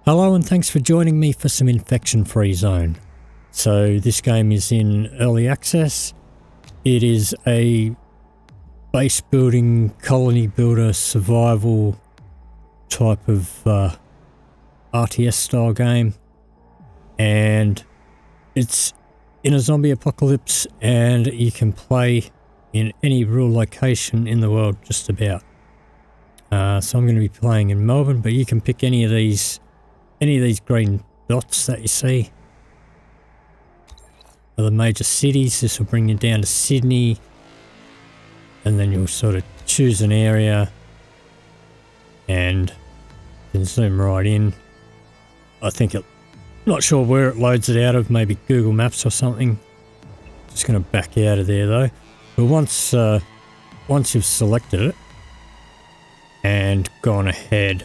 Hello and thanks for joining me for some infection-free zone. So this game is in early access. It is a base building, colony builder, survival type of RTS style game. And it's in a zombie apocalypse and you can play in any real location in the world just about. So I'm going to be playing in Melbourne, but you can pick any of these green dots that you see are the major cities. This will bring you down to Sydney, and then you'll sort of choose an area and then zoom right in. I think not sure where it loads it out of, maybe Google Maps or something. Just going to back out of there though. But once you've selected it and gone ahead,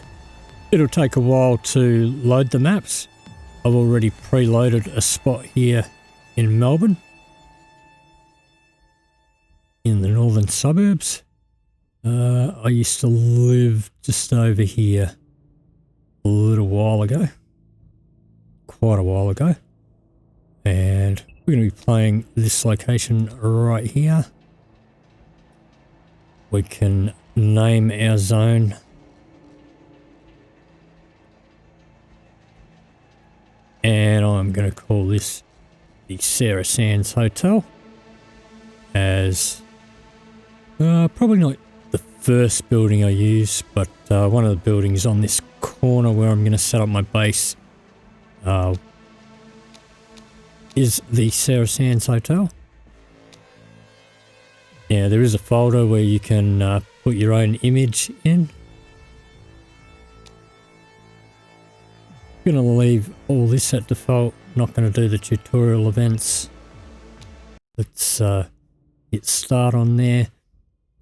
it'll take a while to load the maps. I've already preloaded a spot here in Melbourne, in the northern suburbs. I used to live just over here a little while ago, quite a while ago, and we're going to be playing this location right here. We can name our zone. And I'm going to call this the Sarah Sands Hotel, as probably not the first building I use, but one of the buildings on this corner where I'm going to set up my base is the Sarah Sands Hotel. Yeah, there is a folder where you can put your own image in. I'm going to leave all this at default, not going to do the tutorial events. Let's hit start on there.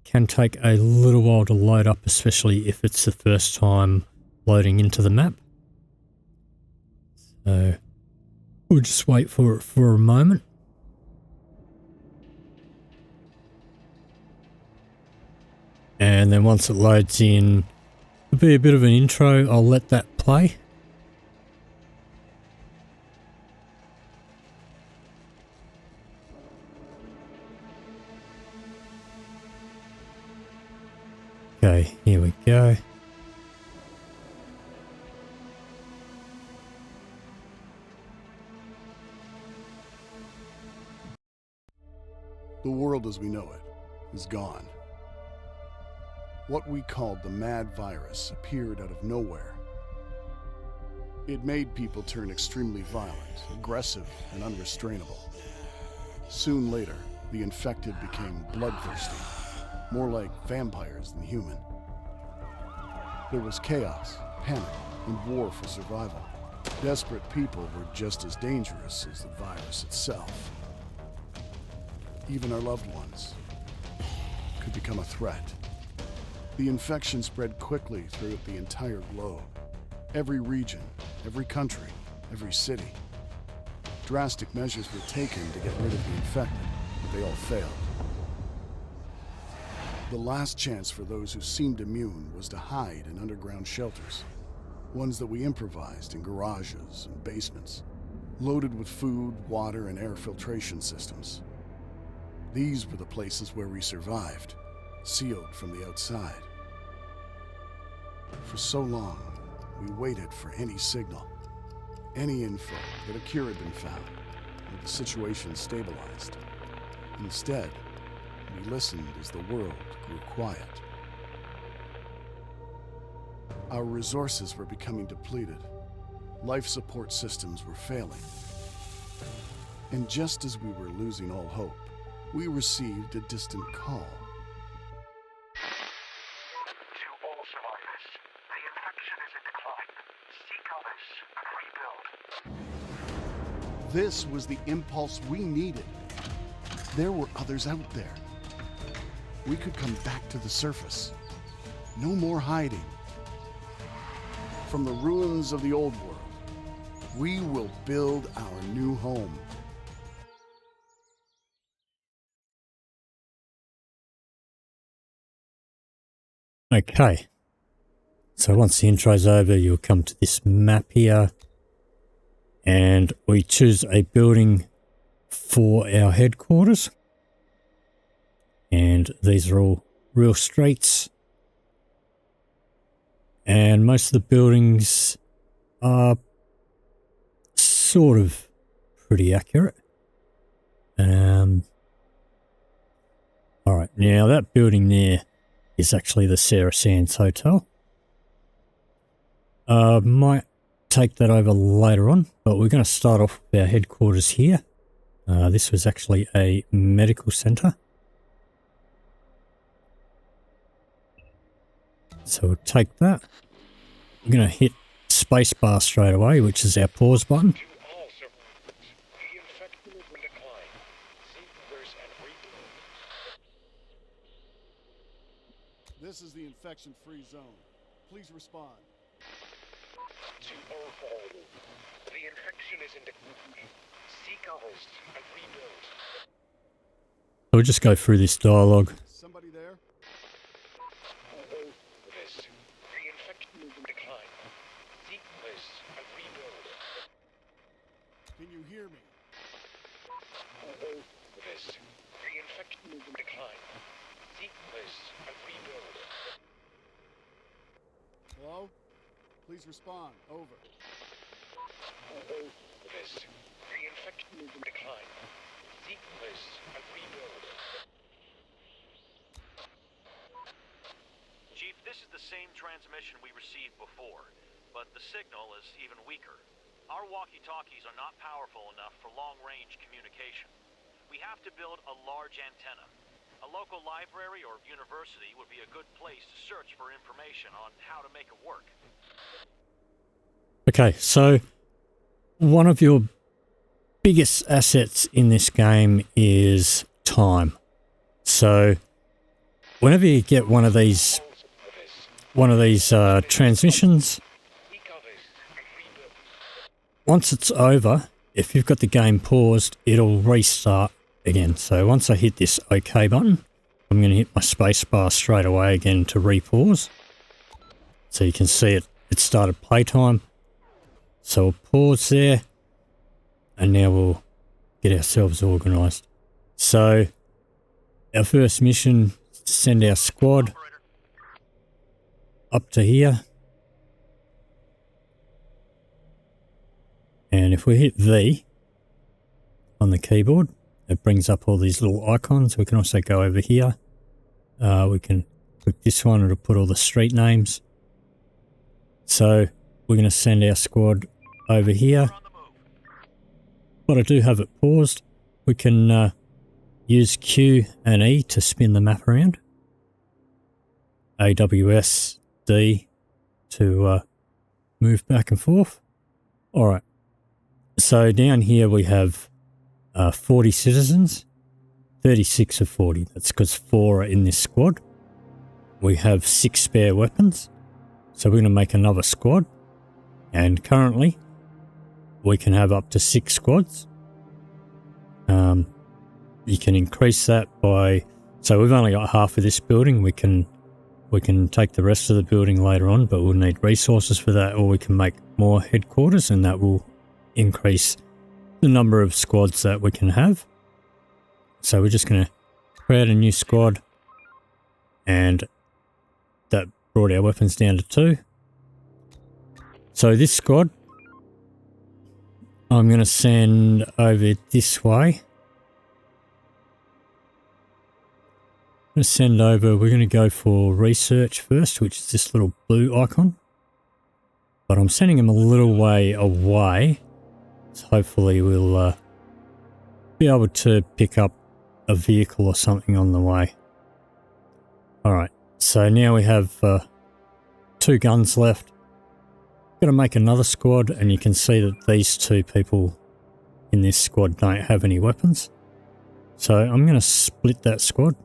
Can take a little while to load up, especially if it's the first time loading into the map. So we'll just wait for it for a moment. And then once it loads in, it'll be a bit of an intro. I'll let that play. Okay, here we go. The world as we know it is gone. What we called the mad virus appeared out of nowhere. It made people turn extremely violent, aggressive, and unrestrainable. Soon later, the infected became bloodthirsty, more like vampires than human. There was chaos, panic, and war for survival. Desperate people were just as dangerous as the virus itself. Even our loved ones could become a threat. The infection spread quickly throughout the entire globe. Every region, every country, every city. Drastic measures were taken to get rid of the infected, but they all failed. The last chance for those who seemed immune was to hide in underground shelters, ones that we improvised in garages and basements, loaded with food, water, and air filtration systems. These were the places where we survived, sealed from the outside. For so long, we waited for any signal, any info that a cure had been found, or the situation stabilized. Instead, we listened as the world grew quiet. Our resources were becoming depleted. Life support systems were failing. And just as we were losing all hope, we received a distant call. To all survivors, the infection is in decline. Seek others and rebuild. This was the impulse we needed. There were others out there. We could come back to the surface. No more hiding. From the ruins of the old world, we will build our new home. Okay, So once the intro's over, you'll come to this map here and we choose a building for our headquarters. And these are all real streets. And most of the buildings are sort of pretty accurate. Alright, now that building there is actually the Sarah Sands Hotel. Might take that over later on, but we're going to start off with our headquarters here. This was actually a medical centre. So we'll take that. We're going to hit spacebar straight away, which is our pause button. This is the infection-free zone. Please respond. To all. The infection is in decline. Seek a host and rebuild. So we'll just go through this dialogue. Somebody there? This. The infection is in decline. Seek host and rebuild. Can you hear me? This. The infection is in decline. Seek host and rebuild. Hello? Please respond. Over. This. The infection is in decline. Seek host and rebuild. Chief, this is the same transmission we received before, but the signal is even weaker. Our walkie-talkies are not powerful enough for long-range communication. We have to build a large antenna. A local library or university would be a good place to search for information on how to make it work. Okay, so one of your biggest assets in this game is time. So whenever you get one of these transmissions, once it's over, if you've got the game paused, it'll restart again. So once I hit this OK button, I'm going to hit my space bar straight away again to repause. So you can see it started playtime. So we'll pause there, and now we'll get ourselves organised. So our first mission is to send our squad up to here. And if we hit V on the keyboard, it brings up all these little icons. We can also go over here. We can click this one, it'll put all the street names. So we're going to send our squad over here. But I do have it paused. We can use Q and E to spin the map around. AWS D to move back and forth. Alright. So down here we have 40 citizens. 36 of 40. That's because 4 are in this squad. We have 6 spare weapons. So we're going to make another squad. And currently we can have up to 6 squads. You can increase that by, so we've only got half of this building. We can take the rest of the building later on, but we'll need resources for that, or we can make more headquarters, and that will increase the number of squads that we can have. So we're just going to create a new squad, and that brought our weapons down to 2. So this squad, I'm going to send over this way. I'm going to send over, we're going to go for research first, which is this little blue icon. But I'm sending them a little way away. So hopefully we'll be able to pick up a vehicle or something on the way. Alright, so now we have 2 guns left. Got to make another squad, and you can see that these 2 people in this squad don't have any weapons. So I'm going to split that squad.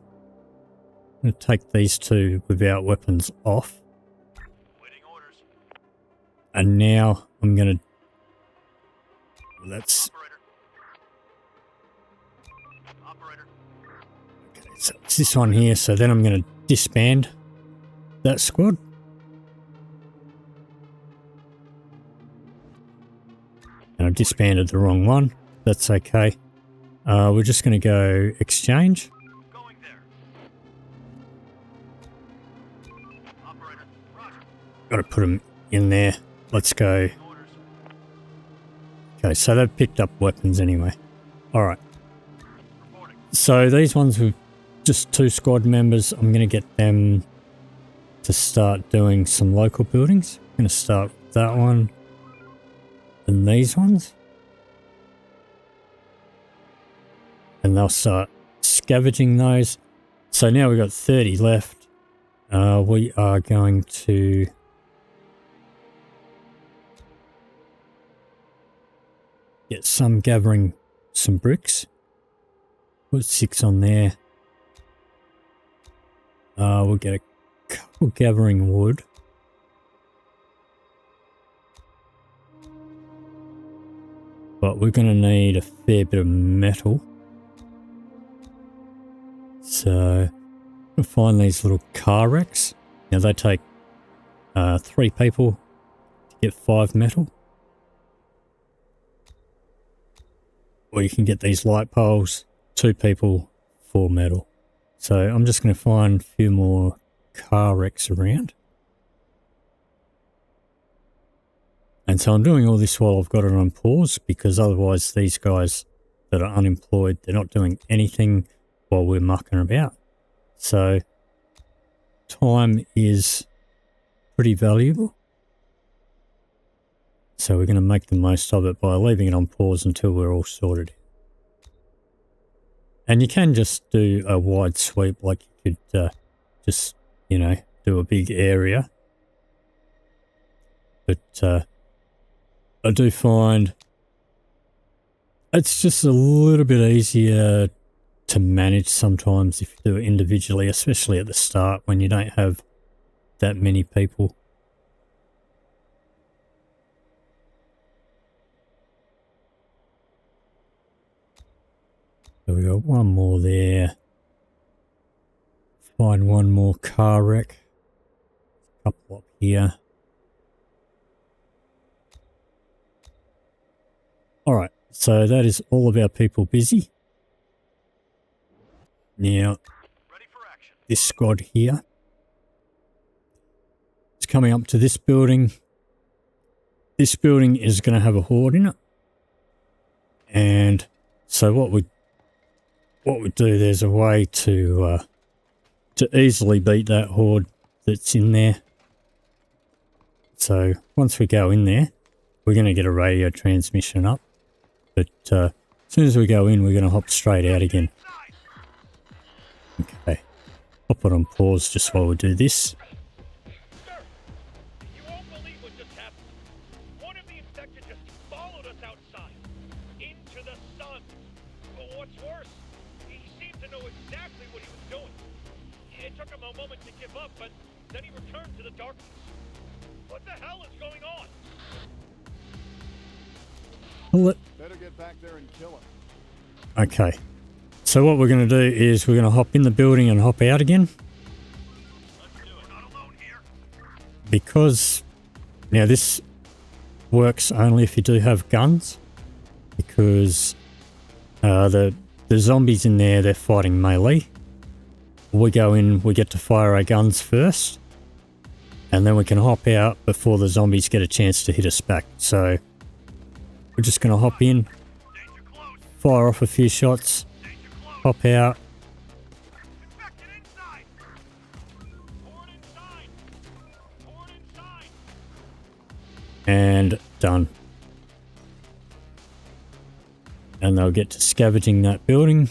I'm going to take these 2 without weapons off. Waiting orders. And now I'm going to... That's... Operator. Okay, so it's this one here. So then I'm going to disband that squad. And I've disbanded the wrong one. That's okay. We're just going to go exchange. Going there. Operator, roger. Got to put them in there. Let's go. Orders. Okay, so they've picked up weapons anyway. Alright. Reporting. So these ones with just 2 squad members, I'm going to get them to start doing some local buildings. I'm going to start with that one and these ones. And they'll start scavenging those. So now we've got 30 left. We are going to get some gathering some bricks. Put 6 on there. We'll get a couple gathering wood. But we're going to need a fair bit of metal. So, we'll find these little car wrecks. Now they take 3 people to get 5 metal. Or you can get these light poles, 2 people, 4 metal. So I'm just going to find a few more car wrecks around. And so I'm doing all this while I've got it on pause, because otherwise these guys that are unemployed, they're not doing anything while we're mucking about. So time is pretty valuable. So we're going to make the most of it by leaving it on pause until we're all sorted. And you can just do a wide sweep, like you could just, you know, do a big area. But I do find it's just a little bit easier to manage sometimes if you do it individually, especially at the start when you don't have that many people. So we got one more there. Find one more car wreck. A couple up here. Alright, so that is all of our people busy. Now, Ready for action. this squad here is coming up to this building. This building is going to have a horde in it. And so what we do, there's a way to easily beat that horde that's in there. So once we go in there, we're going to get a radio transmission up. But as soon as we go in, we're going to hop straight out again. Okay, I'll put on pause just while we do this. Sir, you won't believe what just happened. One of the infected just followed us outside, into the sun. But what's worse, he seemed to know exactly what he was doing. It took him a moment to give up, but then he returned to the darkness. What the hell is going on? Better get back there and kill him. Okay, so what we're going to do is we're going to hop in the building and hop out again. Let's do it. Not alone here. Because now this works only if you do have guns, because the zombies in there, they're fighting melee. We go in, we get to fire our guns first, and then we can hop out before the zombies get a chance to hit us back. So we're just going to hop in, Danger close. fire off a few shots, Danger close. hop out, Infected inside. Horde inside. Horde inside. and done. And they'll get to scavenging that building.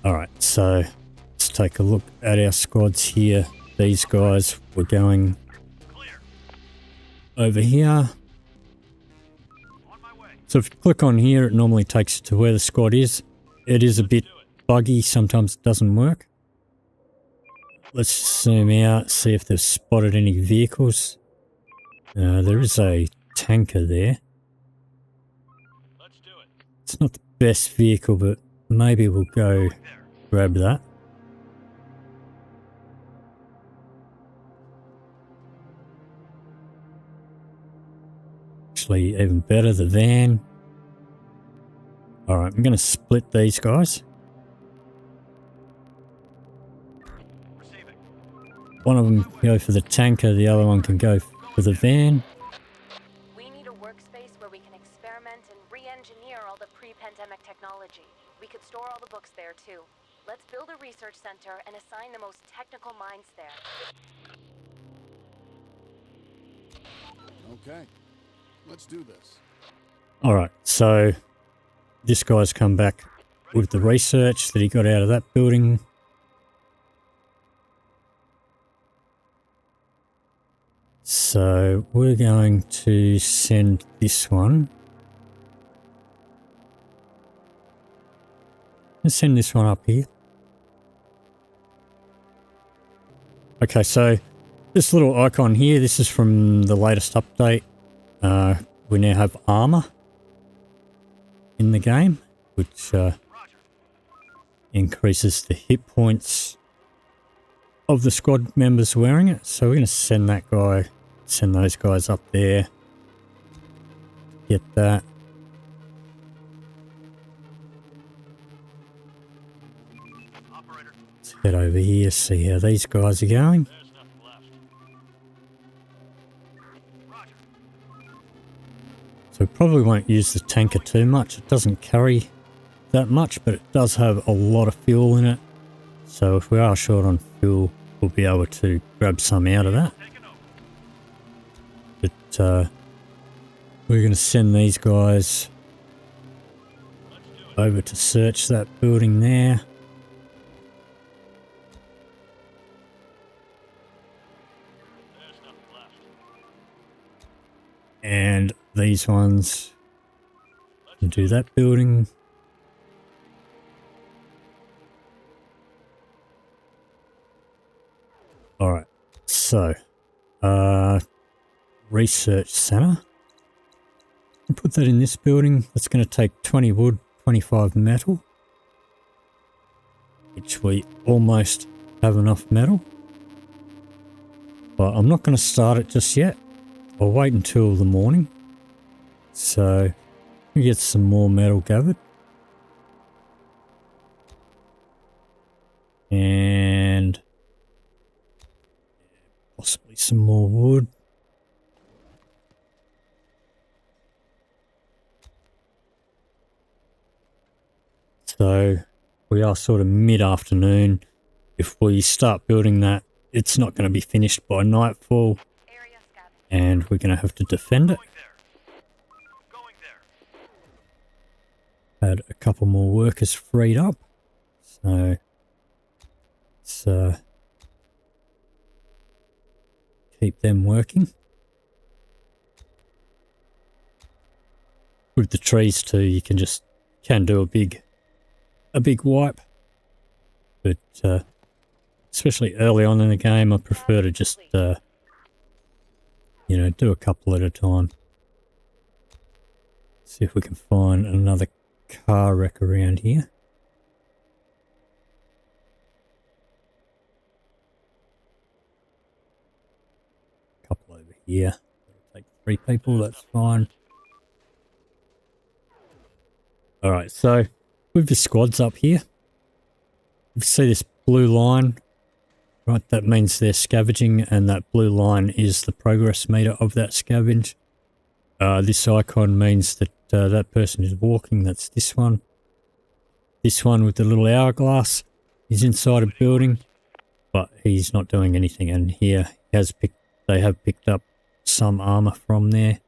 Alright, so let's take a look at our squads here. These guys, we're going Clear. over here. On my way. So if you click on here, it normally takes you to where the squad is. It is a bit buggy, sometimes it doesn't work. Let's zoom out, see if they've spotted any vehicles. There is a tanker there. Let's do it. It's not the best vehicle, but maybe we'll go There. grab that. actually even better, the van. Alright, I'm going to split these guys. Receiving. One of them can go for the tanker, the other one can go for the van. We need a workspace where we can experiment and re-engineer all the pre-pandemic technology. We could store all the books there too. Let's build a research center and assign the most technical minds there. Okay, let's do this. Alright, so this guy's come back with the research that he got out of that building. So we're going to send this one. Let's send this one up here. Okay, so this little icon here, this is from the latest update. We now have armor in the game, which increases the hit points of the squad members wearing it. So we're going to send that guy, send those guys up there. Get that. Operator. Let's head over here, see how these guys are going. There's nothing left. Roger. So we probably won't use the tanker too much. It doesn't carry that much, but it does have a lot of fuel in it. So if we are short on fuel, we'll be able to grab some out of that. Taking over. But we're going to send these guys Let's do it. over to search that building there. There's nothing left. And these ones can do that building. Alright, so research center. I'll put that in this building. That's going to take 20 wood, 25 metal, which we almost have enough metal. But I'm not going to start it just yet. I'll wait until the morning. So we get some more metal gathered. And possibly some more wood. So we are sort of mid-afternoon. If we start building that, it's not going to be finished by nightfall, Area scout. and we're going to have to defend it. Going there. Going there. Had a couple more workers freed up, so let's keep them working. With the trees too, you can do a big wipe, but especially early on in the game, I prefer to just do a couple at a time. See if we can find another car wreck around here. Couple over here. Take 3 people, that's fine. Alright, so with the squads up here, you see this blue line, right? That means they're scavenging, and that blue line is the progress meter of that scavenge. This icon means that that person is walking. That's this one. This one with the little hourglass is inside a building, but he's not doing anything. And here they have picked up some armor from there.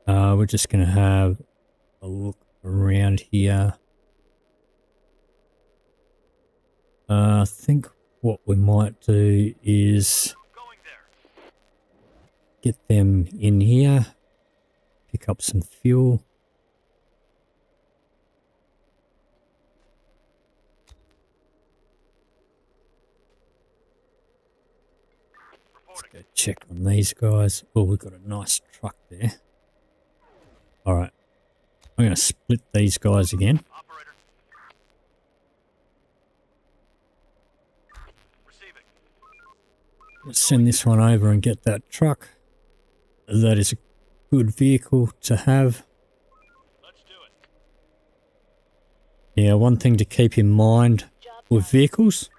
We're just going to have a look around here. I think what we might do is Going there. get them in here, pick up some fuel. Let's go check on these guys. Oh, we've got a nice truck there. Alright, I'm going to split these guys again. Operator. Receiving. Let's send this one over and get that truck. That is good vehicle to have. Let's do it. Yeah, one thing to keep in mind with vehicles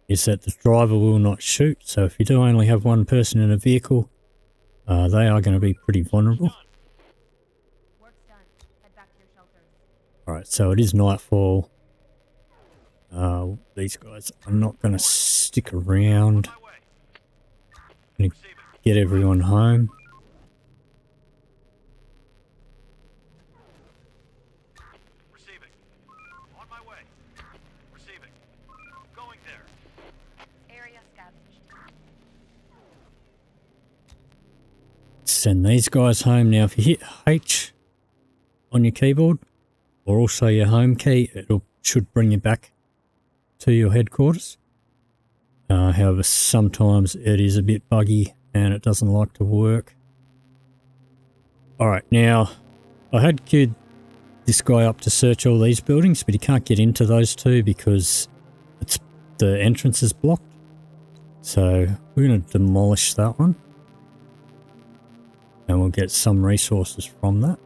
is that the driver will not shoot. So if you do only have one person in a vehicle, they are going to be pretty vulnerable. Work's done. Head back to your shelters. Alright, so it is nightfall. These guys are not going to stick around. My way. Gonna get everyone home. Receiving. On my way. Receiving. Going there. Area established. Send these guys home. Now if you hit H on your keyboard, or also your home key, it should bring you back to your headquarters. However, sometimes it is a bit buggy and it doesn't like to work. Alright, now I had queued this guy up to search all these buildings, but he can't get into those two because the entrance is blocked. So we're going to demolish that one. And we'll get some resources from that.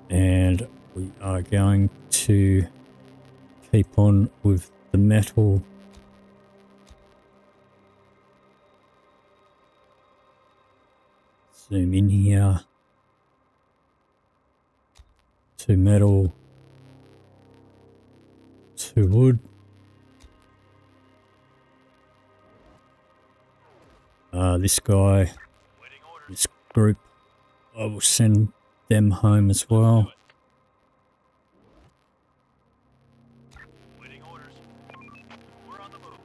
And we are going to keep on with the metal. Zoom in here. 2 metal. 2 wood. This guy, this group, I will send them home as well. Waiting orders. We're on the move.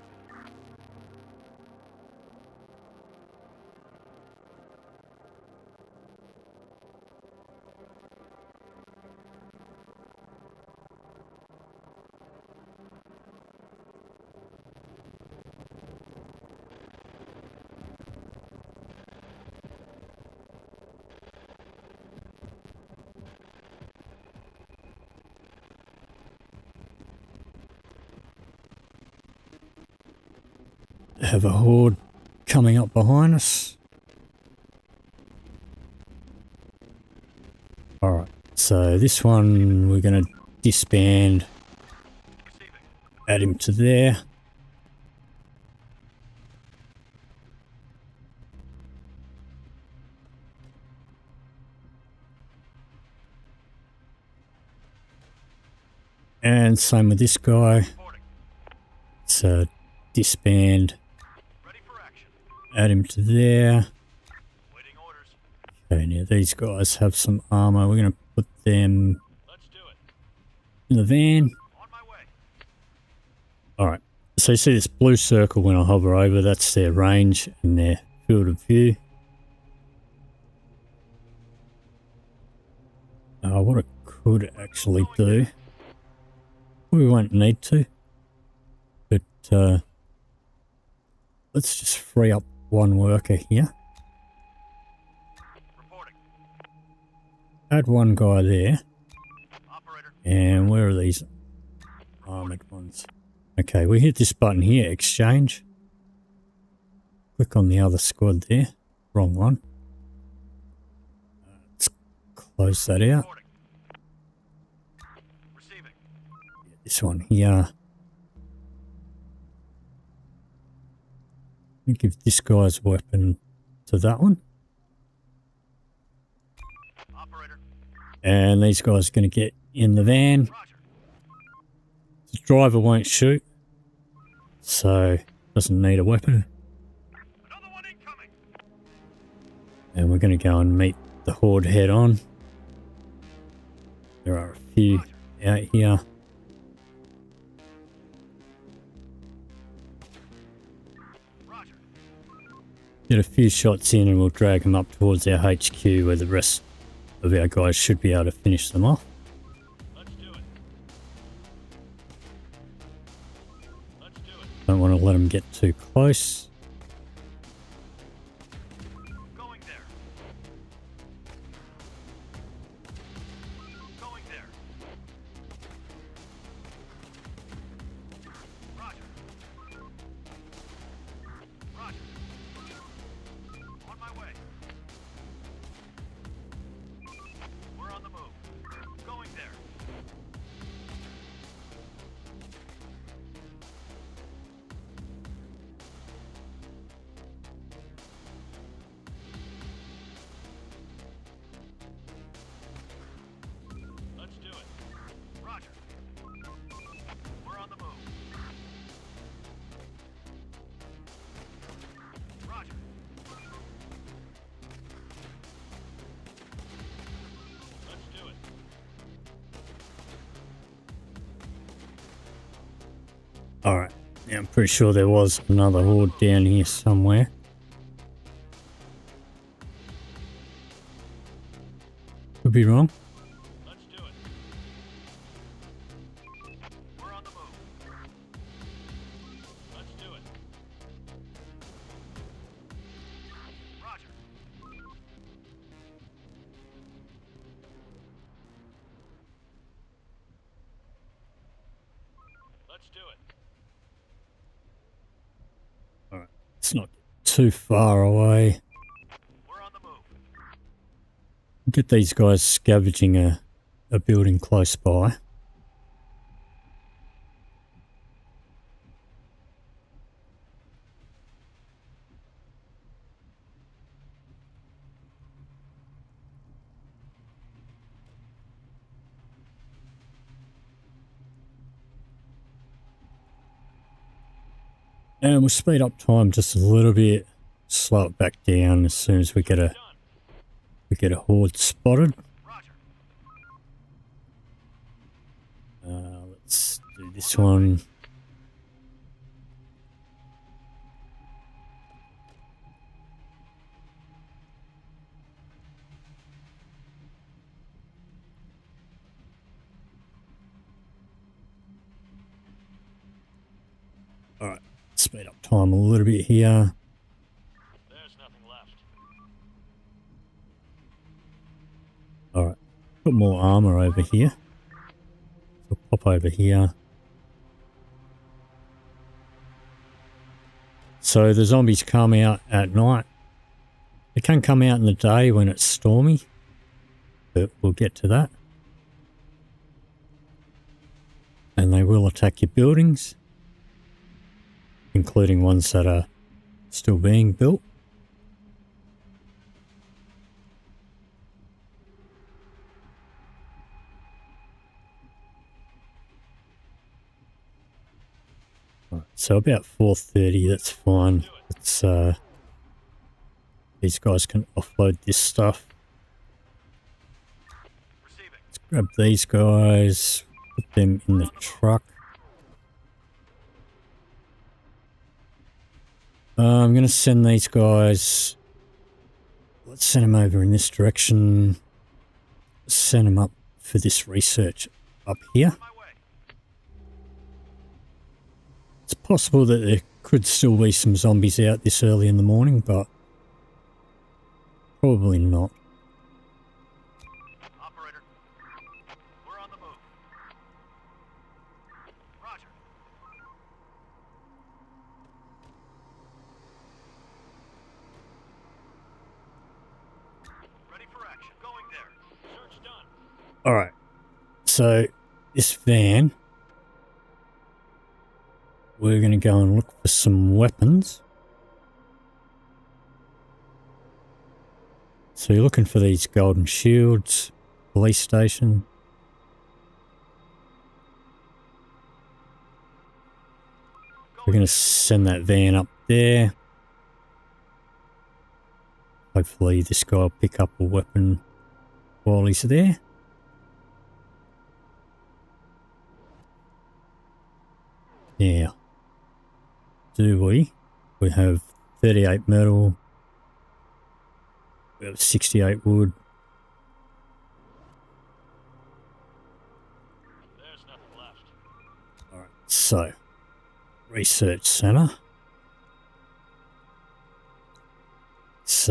Have a horde coming up behind us. Alright, so this one we're going to disband, Receiving. add him to there. And same with this guy. Reporting. So disband, Ready for action. add him to there. Waiting orders. Okay, now these guys have some armor. We're going to put them Let's do it. in the van. On my way. Alright, so you see this blue circle when I hover over, that's their range and their field of view. What I could actually do, we won't need to, but let's just free up one worker here. Reporting. Add one guy there. Operator. And where are these armored ones? Okay, we hit this button here, exchange. Click on the other squad there. Wrong one. Let's close that out. Reporting. Receiving. This one here. Give this guy's weapon to that one. Operator. And these guys are going to get in the van. Roger. The driver won't shoot, so doesn't need a weapon. Another one incoming. And we're going to go and meet the horde head on. There are a few out here. Roger. Get a few shots in and we'll drag them up towards our HQ where the rest of our guys should be able to finish them off. Let's do it. Let's do it. Don't want to let them get too close. Going there. Going there. Roger. Roger. On my way. Alright, yeah, I'm pretty sure there was another horde down here somewhere. Could be wrong. Let's do it. We're on the move. Let's do it. Roger. Let's do it. Alright, it's not too far away. We're on the move. Get these guys scavenging a building close by. And we'll speed up time just a little bit, slow it back down as soon as we get a horde spotted. Roger. Let's do this one. Alright, speed up time a little bit here. There's nothing left. Alright, put more armor over here. So pop over here. So the zombies come out at night. They can come out in the day when it's stormy, but we'll get to that. And they will attack your buildings, including ones that are still being built. Right, so about 4:30, that's fine. It's these guys can offload this stuff. Receiving. Let's grab these guys, put them in the truck. I'm going to send these guys, let's send them over in this direction, send them up for this research up here. My way. It's possible that there could still be some zombies out this early in the morning, but probably not. Operator. We're on the move. Roger. Ready for action. Going there. Search done. Alright, so this van, we're going to go and look for some weapons. So you're looking for these golden shields, police station. We're going to send that van up there. Hopefully this guy will pick up a weapon while he's there. Yeah. Do we? We have 38 metal. We have 68 wood. There's nothing left. Alright, so research center. Let's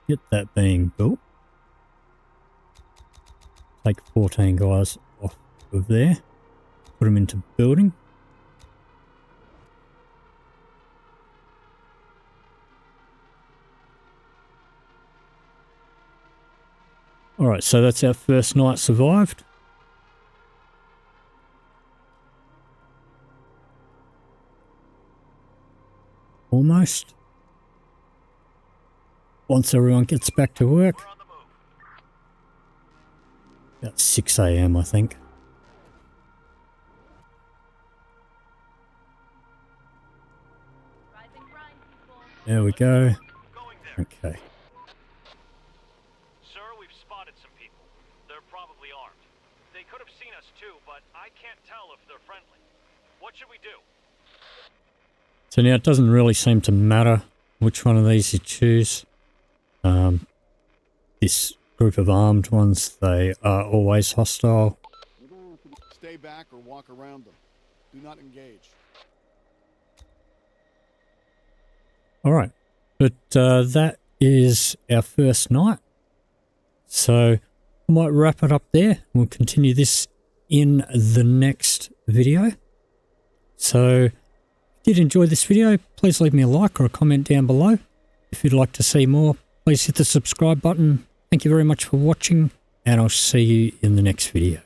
get that being built. Take 14 guys off of there. Put them into building. Alright, so that's our first night survived. Almost. Once everyone gets back to work. We're on the move. About 6 AM, I think. There we go. Going there. Okay. Sir, we've spotted some people. They're probably armed. They could have seen us too, but I can't tell if they're friendly. What should we do? So now it doesn't really seem to matter which one of these you choose. This group of armed ones, they are always hostile. Stay back or walk around them. Do not engage. Alright, but that is our first night. So I might wrap it up there. We'll continue this in the next video. So if you did enjoy this video, please leave me a like or a comment down below. If you'd like to see more, please hit the subscribe button. Thank you very much for watching, and I'll see you in the next video.